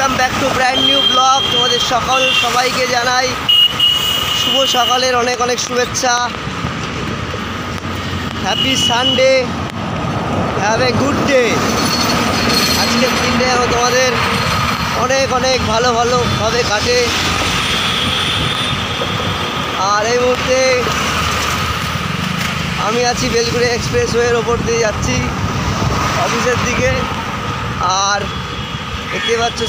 Welcome back to brand new blog. তোমাদের সবাইকে জানাই শুভ সকালের অনেক অনেক শুভেচ্ছা। Happy Sunday, have a good day. আজকের দিনটা যেন তোমাদের অনেক অনেক ভালোভাবে কাটে। আর এই মুহূর্তে আমি আছি বেলগুড়ি এক্সপ্রেসওয়ের ওপর দিয়ে যাচ্ছি অফিসের দিকে। আর দেখতে পাচ্ছ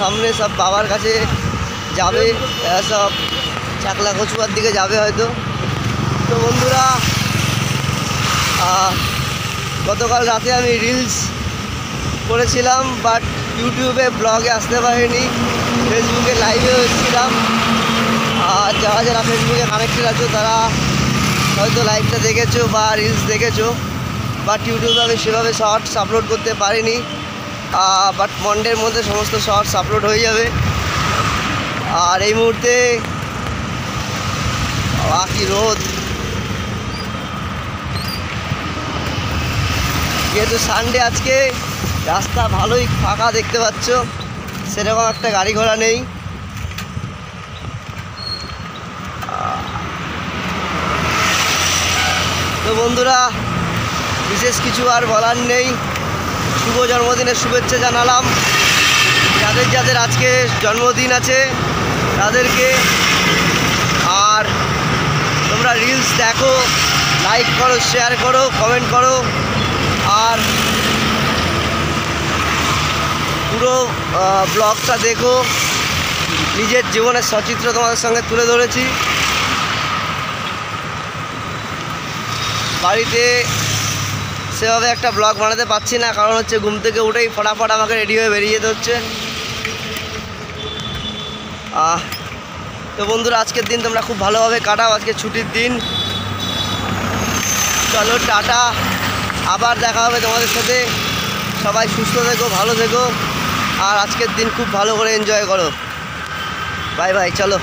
সামনে সব বাবার কাছে যাবে, সব চাকলা কচুয়ার দিকে যাবে হয়তো। তো বন্ধুরা, গতকাল রাতে আমি রিলস করেছিলাম, বাট ইউটিউবে ব্লগে আসতে পারিনি। ফেসবুকে লাইভে এসেছিলাম। আর যারা যারা ফেসবুকে কানেক্টেড আছো তারা হয়তো লাইভটা দেখেছো বা রিলস দেখেছো, বাট ইউটিউবে আমি সেভাবে শর্টস আপলোড করতে পারিনি। বাট মন্ডের মধ্যে সমস্ত শর্টস আপলোড হয়ে যাবে। আর এই মুহূর্তে কি রোদ, যেহেতু সানডে আজকে রাস্তা ভালোই ফাঁকা দেখতে পাচ্ছ, সেরকম একটা গাড়ি ঘোড়া নেই। তো বন্ধুরা, বিশেষ কিছু আর বলার নেই। শুভ জন্মদিনের শুভেচ্ছা জানালাম যাদের যাদের আজকে জন্মদিন আছে তাদেরকে। আর তোমরা রিলস দেখো, লাইক করো, শেয়ার করো, কমেন্ট করো। আর পুরো ব্লগটা দেখো। নিজের জীবনের সচিত্র তোমাদের সঙ্গে তুলে ধরেছি। বাড়িতে সেভাবে একটা ব্লগ বানাতে পারছি না, কারণ হচ্ছে ঘুম থেকে উঠেই ফটাফট আমাকে রেডি হয়ে বেরিয়ে যেতে হচ্ছে। তো বন্ধুরা, আজকের দিন তোমরা খুব ভালোভাবে কাটাও। আজকে ছুটির দিন। চলো টাটা, আবার দেখা হবে তোমাদের সাথে। সবাই সুস্থ থেকো, ভালো থেকো। আর আজকের দিন খুব ভালো করে এনজয় করো। বাই বাই, চলো।